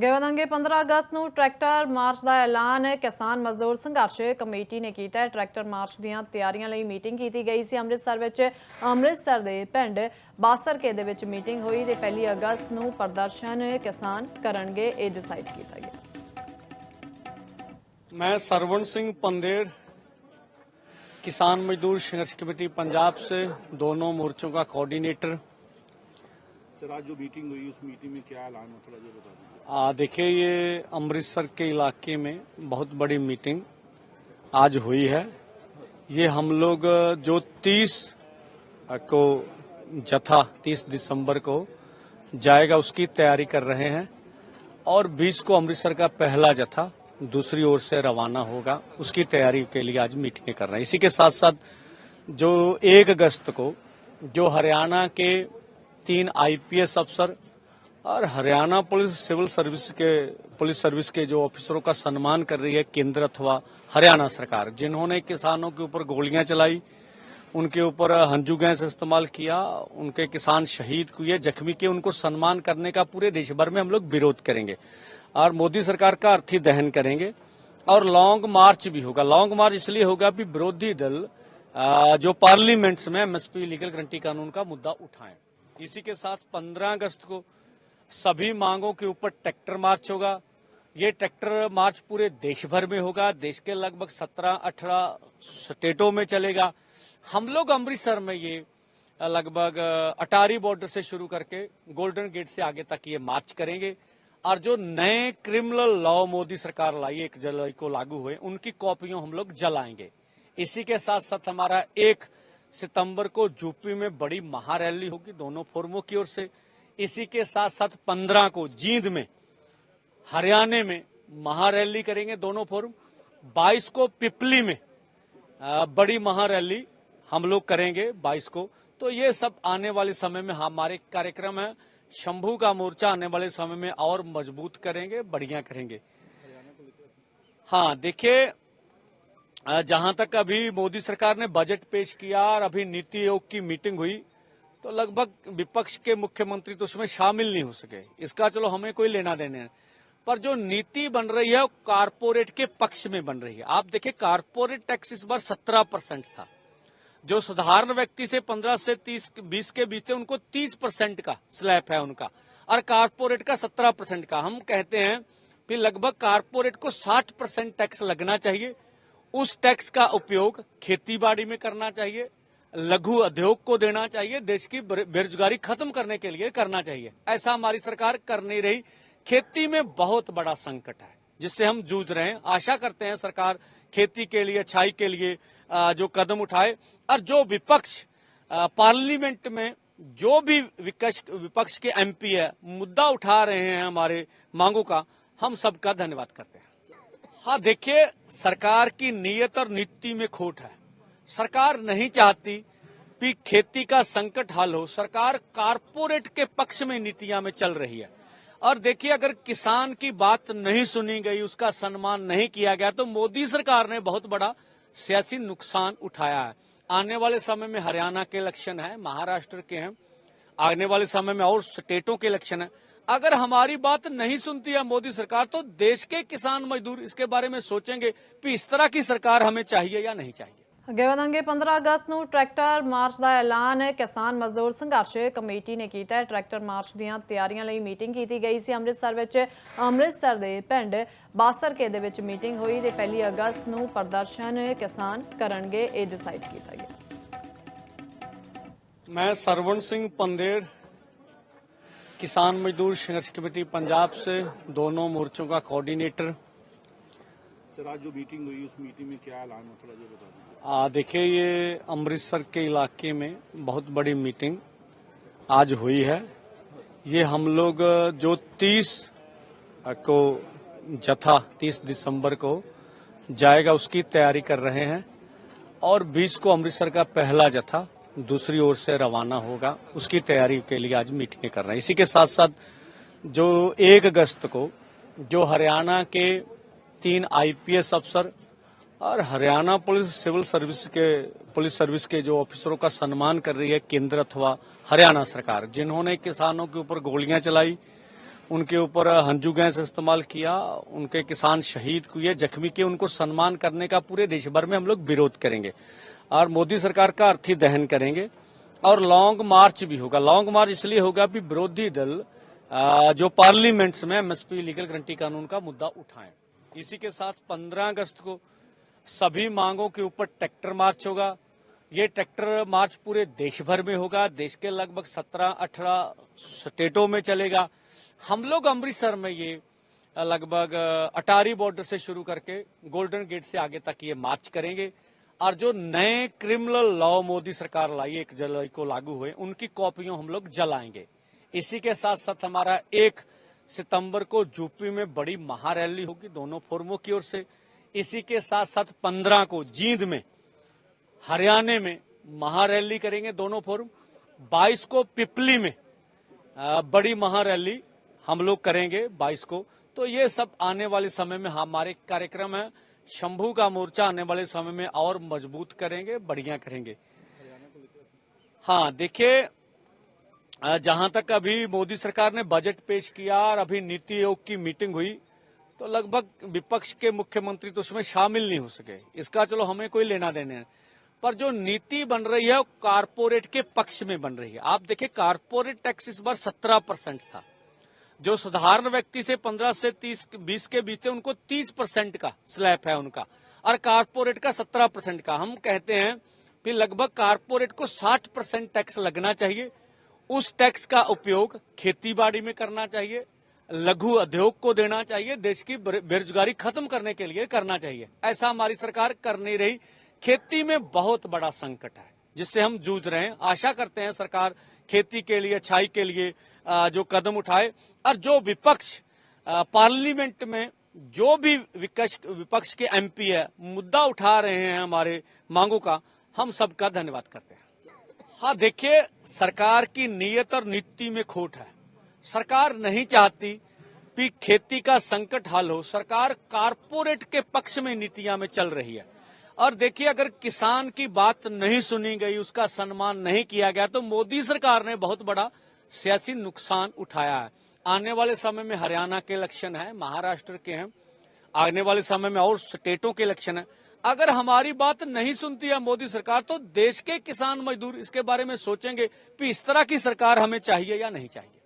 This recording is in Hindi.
ਗੇਵਨੰਗੇ 15 अगस्त ਨੂੰ ਟਰੈਕਟਰ ਮਾਰਚ ਦਾ ਐਲਾਨ ਕਿਸਾਨ ਮਜ਼ਦੂਰ ਸੰਘਰਸ਼ ਕਮੇਟੀ ਨੇ ਕੀਤਾ ਹੈ। ਟਰੈਕਟਰ ਮਾਰਚ ਦੀਆਂ ਤਿਆਰੀਆਂ ਲਈ ਮੀਟਿੰਗ ਕੀਤੀ ਗਈ ਸੀ ਅੰਮ੍ਰਿਤਸਰ ਦੇ ਪਿੰਡ ਬਾਸਰਕੇ ਦੇ ਵਿੱਚ ਮੀਟਿੰਗ ਹੋਈ ਤੇ 1 ਅਗਸਤ ਨੂੰ ਪ੍ਰਦਰਸ਼ਨ ਕਿਸਾਨ ਕਰਨਗੇ ਇਹ ਡਿਸਾਈਡ ਕੀਤਾ ਗਿਆ। मैं सरवण सिंह पंदेर किसान मजदूर संघर्ष कमेटी पंजाब से दोनों मोर्चों का कोऑर्डिनेटर। सर आज जो मीटिंग हुई उस मीटिंग में क्या ऐलान हुआ, थोड़ा ये बता दीजिए। देखिए, ये अमृतसर के इलाके में बहुत बड़ी मीटिंग आज हुई है। ये हम लोग जो 30 को जत्था 30 दिसंबर को जाएगा उसकी तैयारी कर रहे हैं और 20 को अमृतसर का पहला जत्था दूसरी ओर से रवाना होगा, उसकी तैयारी के लिए आज मीटिंगें कर रहे हैं। इसी के साथ साथ जो 1 अगस्त को जो हरियाणा के 3 IPS अफसर और Haryana police civil police service के जो ऑफिसरों का सम्मान कर रही है केंद्र अथवा हरियाणा सरकार, जिन्होंने किसानों के ऊपर गोलियां चलाई, उनके ऊपर हंजू गैस इस्तेमाल किया, उनके किसान शहीद हुए, जख्मी किए, उनको सम्मान करने का पूरे देश भर में हम लोग विरोध करेंगे और मोदी सरकार का अर्थी दहन करेंगे। और लॉन्ग मार्च भी होगा। लॉन्ग मार्च इसलिए होगा कि विरोधी दल जो पार्लियामेंट्स में MSP लीगल गारंटी कानून का मुद्दा उठाएं। इसी के साथ 15 अगस्त को सभी मांगों के ऊपर ट्रैक्टर मार्च होगा। ये ट्रैक्टर मार्च पूरे देश भर में होगा। देश के लगभग 17-18 स्टेटों में चलेगा। हम लोग अमृतसर में ये लगभग अटारी बॉर्डर से शुरू करके गोल्डन गेट से आगे तक ये मार्च करेंगे और जो नए क्रिमिनल लॉ मोदी सरकार लाई 1 जुलाई को लागू हुए, उनकी कॉपियां हम लोग जलाएंगे। इसी के साथ साथ हमारा 1 सितंबर को यूपी में बड़ी महारैली होगी दोनों फोरमों की ओर से। इसी के साथ साथ 15 को जींद में हरियाणा में महारैली करेंगे दोनों फोरम। 22 को पिपली में बड़ी महारैली हम लोग करेंगे 22 को। तो ये सब आने वाले समय में हमारे कार्यक्रम है। शंभू का मोर्चा आने वाले समय में और मजबूत करेंगे, बढ़िया करेंगे। हाँ, देखिए, जहां तक अभी मोदी सरकार ने बजट पेश किया और अभी नीति आयोग की मीटिंग हुई, तो लगभग विपक्ष के मुख्यमंत्री तो उसमें शामिल नहीं हो सके। इसका चलो हमें कोई लेना देना है, पर जो नीति बन रही है वो कारपोरेट के पक्ष में बन रही है। आप देखिए, कारपोरेट टैक्स इस बार 17% था। जो साधारण व्यक्ति से 15 से 20 के बीच थे, उनको 30% का स्लैब है उनका, और कारपोरेट का 17% का। हम कहते हैं कि लगभग कारपोरेट को 60% टैक्स लगना चाहिए। उस टैक्स का उपयोग खेती बाड़ी में करना चाहिए, लघु उद्योग को देना चाहिए, देश की बेरोजगारी खत्म करने के लिए करना चाहिए। ऐसा हमारी सरकार कर नहीं रही। खेती में बहुत बड़ा संकट है जिससे हम जूझ रहे हैं। आशा करते हैं सरकार खेती के लिए, अच्छाई के लिए जो कदम उठाए, और जो विपक्ष पार्लियामेंट में जो भी विपक्ष के MP है मुद्दा उठा रहे हैं हमारे मांगों का, हम सबका धन्यवाद करते हैं। हाँ, देखिए, सरकार की नीयत और नीति में खोट है। सरकार नहीं चाहती कि खेती का संकट हल हो। सरकार कारपोरेट के पक्ष में नीतियां में चल रही है। और देखिए, अगर किसान की बात नहीं सुनी गई, उसका सम्मान नहीं किया गया, तो मोदी सरकार ने बहुत बड़ा सियासी नुकसान उठाया है। आने वाले समय में हरियाणा के इलेक्शन है, महाराष्ट्र के हैं, आने वाले समय में और स्टेटों के इलेक्शन है। अगर हमारी बात नहीं सुनती है मोदी सरकार, तो देश के किसान मजदूर इसके बारे में सोचेंगे कि इस तरह की सरकार हमें चाहिए या नहीं चाहिए। ਗੇਵਨੰਗੇ 15 ਅਗਸਤ ਨੂੰ ਟਰੈਕਟਰ ਮਾਰਚ ਦਾ ਐਲਾਨ ਕਿਸਾਨ ਮਜ਼ਦੂਰ ਸੰਘਰਸ਼ ਕਮੇਟੀ ਨੇ ਕੀਤਾ ਹੈ। ਟਰੈਕਟਰ ਮਾਰਚ ਦੀਆਂ ਤਿਆਰੀਆਂ ਲਈ ਮੀਟਿੰਗ ਕੀਤੀ ਗਈ ਸੀ ਅੰਮ੍ਰਿਤਸਰ ਦੇ ਪਿੰਡ ਬਾਸਰਕੇ ਦੇ ਵਿੱਚ ਮੀਟਿੰਗ ਹੋਈ ਤੇ 1 ਅਗਸਤ ਨੂੰ ਪ੍ਰਦਰਸ਼ਨ ਕਿਸਾਨ ਕਰਨਗੇ ਇਹ ਡਿਸਾਈਡ ਕੀਤਾ ਗਿਆ। मैं सरवण सिंह पंदेर किसान मजदूर संघर्ष कमेटी पंजाब से दोनों मोर्चों का कोऑर्डिनेटर। सर आज जो मीटिंग हुई उस मीटिंग में क्या ऐलान हुआ, थोड़ा ये बता दीजिए। देखिए, ये अमृतसर के इलाके में बहुत बड़ी मीटिंग आज हुई है। ये हम लोग जो 30 को जत्था 30 दिसंबर को जाएगा उसकी तैयारी कर रहे हैं और 20 को अमृतसर का पहला जत्था दूसरी ओर से रवाना होगा, उसकी तैयारी के लिए आज मीटिंगें कर रहे हैं। इसी के साथ साथ जो 1 अगस्त को जो हरियाणा के 3 IPS अफसर और हरियाणा पुलिस सिविल सर्विस के जो ऑफिसरों का सम्मान कर रही है केंद्र अथवा हरियाणा सरकार, जिन्होंने किसानों के ऊपर गोलियां चलाई, उनके ऊपर हंजू गैस इस्तेमाल किया, उनके किसान शहीद हुए, जख्मी किए, उनको सम्मान करने का पूरे देश भर में हम लोग विरोध करेंगे और मोदी सरकार का अर्थी दहन करेंगे। और लॉन्ग मार्च भी होगा। लॉन्ग मार्च इसलिए होगा कि विरोधी दल जो पार्लियामेंट्स में एमएसपी लीगल गारंटी कानून का मुद्दा उठाएं। इसी के साथ 15 अगस्त को सभी मांगों के ऊपर ट्रैक्टर मार्च होगा। ये ट्रैक्टर मार्च पूरे देश भर में होगा। देश के लगभग 17-18 स्टेटों में चलेगा। हम लोग अमृतसर में ये लगभग अटारी बॉर्डर से शुरू करके गोल्डन गेट से आगे तक ये मार्च करेंगे और जो नए क्रिमिनल लॉ मोदी सरकार लाई 1 जुलाई को लागू हुए, उनकी कॉपियां हम लोग जलाएंगे। इसी के साथ साथ हमारा 1 सितंबर को यूपी में बड़ी महारैली होगी दोनों फोरमों की ओर से। इसी के साथ साथ 15 को जींद में, हरियाणा में महारैली करेंगे दोनों फोरम। 22 को पिपली में बड़ी महारैली हम लोग करेंगे 22 को। तो ये सब आने वाले समय में हमारे कार्यक्रम है। शंभू का मोर्चा आने वाले समय में और मजबूत करेंगे, बढ़िया करेंगे। हाँ, देखिए, जहां तक अभी मोदी सरकार ने बजट पेश किया और अभी नीति आयोग की मीटिंग हुई, तो लगभग विपक्ष के मुख्यमंत्री तो उसमें शामिल नहीं हो सके। इसका चलो हमें कोई लेना देना है, पर जो नीति बन रही है वो कारपोरेट के पक्ष में बन रही है। आप देखिए, कारपोरेट टैक्स इस बार 17% था। जो साधारण व्यक्ति से 15 से 20 के बीच थे, उनको 30% का स्लैब है उनका, और कारपोरेट का 17% का। हम कहते हैं कि लगभग कारपोरेट को 60% टैक्स लगना चाहिए। उस टैक्स का उपयोग खेती बाड़ी में करना चाहिए, लघु उद्योग को देना चाहिए, देश की बेरोजगारी खत्म करने के लिए करना चाहिए। ऐसा हमारी सरकार कर नहीं रही। खेती में बहुत बड़ा संकट है जिससे हम जूझ रहे हैं। आशा करते हैं सरकार खेती के लिए, अच्छाई के लिए जो कदम उठाए। और जो विपक्ष पार्लियामेंट में जो भी विपक्ष के एमपी है मुद्दा उठा रहे हैं हमारे मांगों का, हम सबका धन्यवाद करते हैं। हाँ, देखिए, सरकार की नीयत और नीति में खोट है। सरकार नहीं चाहती कि खेती का संकट हल हो। सरकार कारपोरेट के पक्ष में नीतियां में चल रही है। और देखिए, अगर किसान की बात नहीं सुनी गई, उसका सम्मान नहीं किया गया, तो मोदी सरकार ने बहुत बड़ा सियासी नुकसान उठाया है। आने वाले समय में हरियाणा के इलेक्शन है, महाराष्ट्र के हैं, आने वाले समय में और स्टेटों के इलेक्शन है। अगर हमारी बात नहीं सुनती है मोदी सरकार, तो देश के किसान मजदूर इसके बारे में सोचेंगे कि इस तरह की सरकार हमें चाहिए या नहीं चाहिए।